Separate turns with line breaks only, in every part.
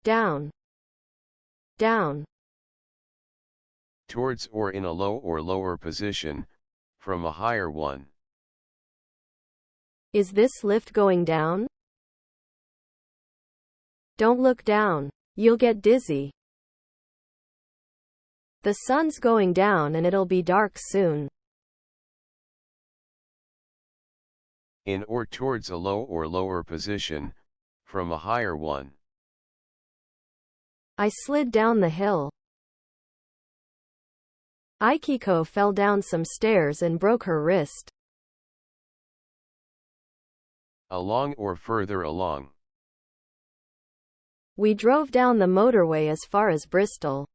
down, down.
Towards or in a low or lower position, from a higher one.
Is this lift going down? Don't look down. You'll get dizzy. The sun's going down and it'll be dark soon.
In or towards a low or lower position, from a higher one.
I slid down the hill. Aikiko fell down some stairs and broke her wrist.
Along or further along.
We drove down the motorway as far as Bristol.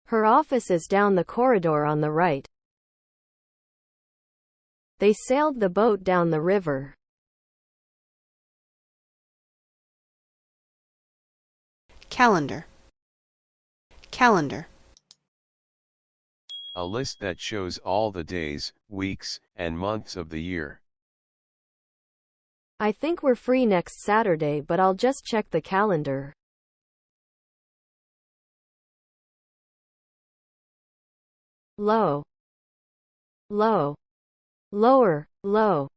Her office is down the corridor on the right. They sailed the boat down the river.
Calendar. Calendar.
A list that shows all the days, weeks, and months of the year.
I think we're free next Saturday, but I'll just check the calendar. Low. Low. Lower, low.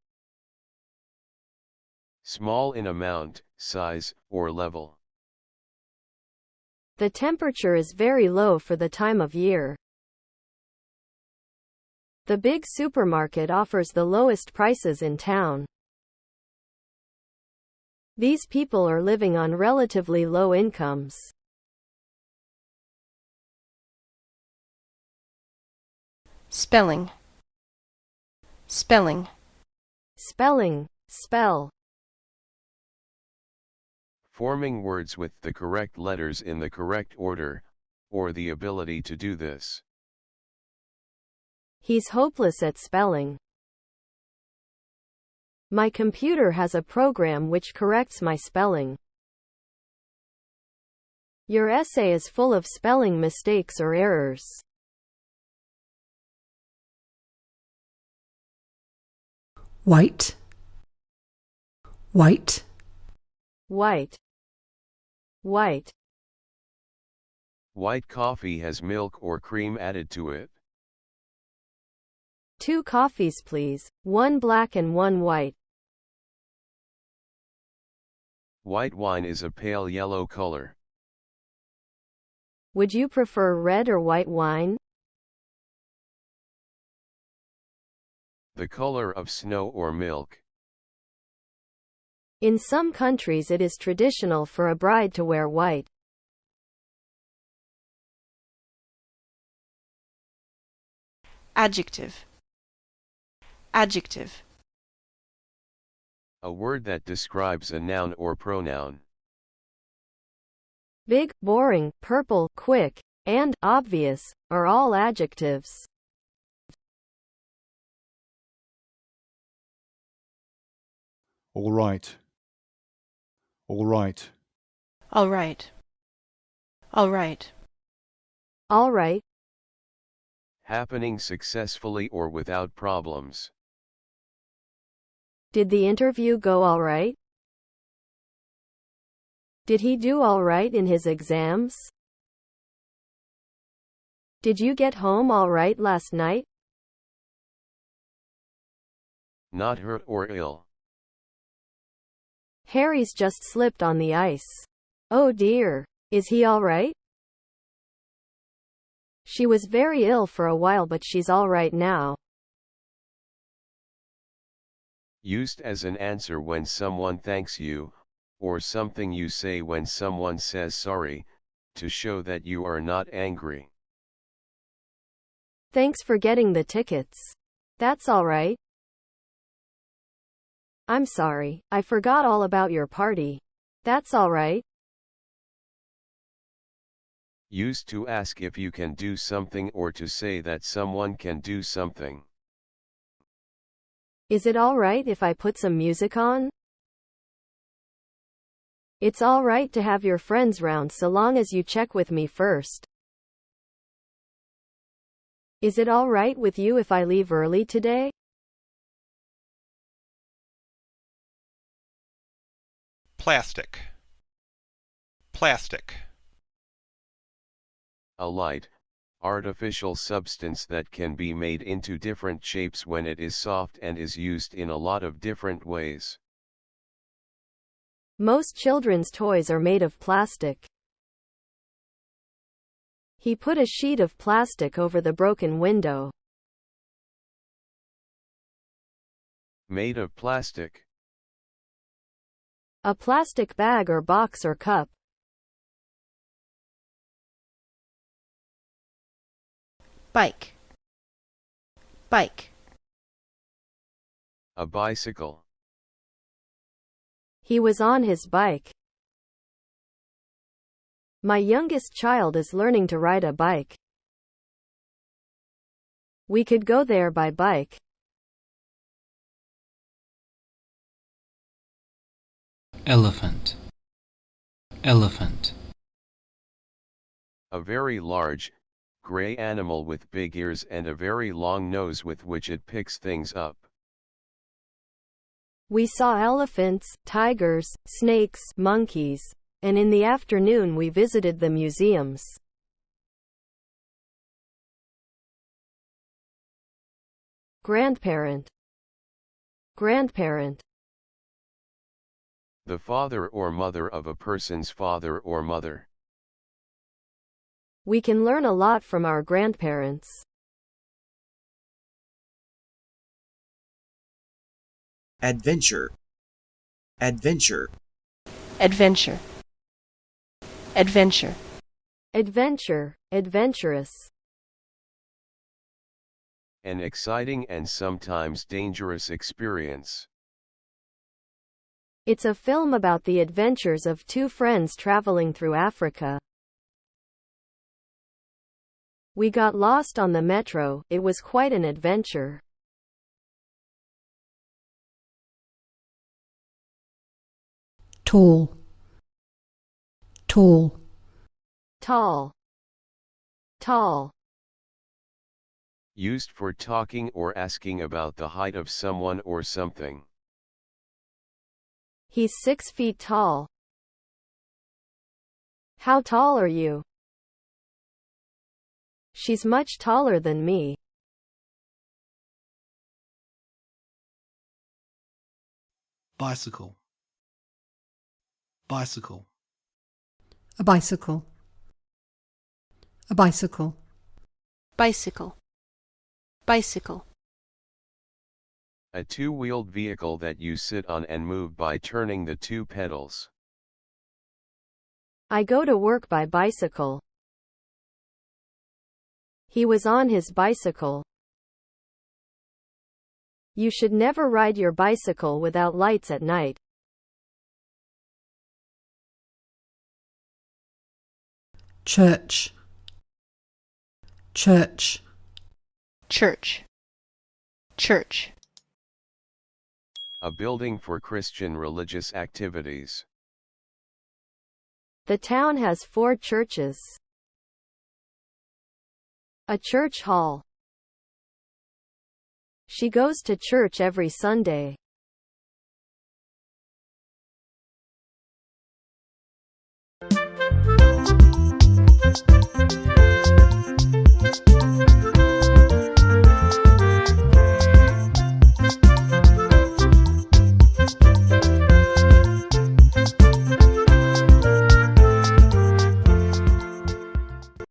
Small in amount, size, or level.
The temperature is very low for the time of year. The big supermarket offers the lowest prices in town. These people are living on relatively low incomes.
Spelling. Spelling.
Spelling, spell.
Forming words with the correct letters in the correct order, or the ability to do this.
He's hopeless at spelling. My computer has a program which corrects my spelling. Your essay is full of spelling mistakes or errors.
White. White.
White. White.
White coffee has milk or cream added to it.
2 coffees please, 1 black and 1 white.
White wine is a pale yellow color.
Would you prefer red or white wine?
The color of snow or milk.
In some countries it is traditional for a bride to wear white.
Adjective. Adjective.
A word that describes a noun or pronoun.
Big, boring, purple, quick, and obvious are all adjectives.
All right. All right.
All right. All right.
All right.
Happening successfully or without problems.
Did the interview go all right? Did he do all right in his exams? Did you get home all right last night?
Not hurt or ill.
Harry's just slipped on the ice. Oh dear. Is he all right? She was very ill for a while, but she's all right now.
Used as an answer when someone thanks you, or something you say when someone says sorry, to show that you are not angry.
Thanks for getting the tickets. That's all right. I'm sorry, I forgot all about your party. That's all right.
Used to ask if you can do something or to say that someone can do something.
Is it all right if I put some music on? It's all right to have your friends round so long as you check with me first. Is it all right with you if I leave early today?
Plastic. Plastic.
A light, artificial substance that can be made into different shapes when it is soft and is used in a lot of different ways.
Most children's toys are made of plastic. He put a sheet of plastic over the broken window.
Made of plastic.
A plastic bag or box or cup.
Bike. Bike.
A bicycle.
He was on his bike. My youngest child is learning to ride a bike. We could go there by bike.
Elephant. Elephant.
A very large, gray animal with big ears and a very long nose with which it picks things up.
We saw elephants, tigers, snakes, monkeys, and in the afternoon we visited the museums. Grandparent. Grandparent.
The father or mother of a person's father or mother.
We can learn a lot from our grandparents.
Adventure. Adventure.
Adventure. Adventure.
Adventure, adventurous.
An exciting and sometimes dangerous experience.
It's a film about the adventures of two friends traveling through Africa. We got lost on the metro. It was quite an adventure.
Tall. Tall.
Tall. Tall.
Used for talking or asking about the height of someone or something.
He's 6 feet tall. How tall are you? She's much taller than me.
Bicycle. Bicycle.
A bicycle. A bicycle.
Bicycle. Bicycle.
A two-wheeled vehicle that you sit on and move by turning the two pedals.
I go to work by bicycle. He was on his bicycle. You should never ride your bicycle without lights at night.
Church. Church.
Church. Church.
A building for Christian religious activities.
The town has 4 churches. A church hall. She goes to church every Sunday.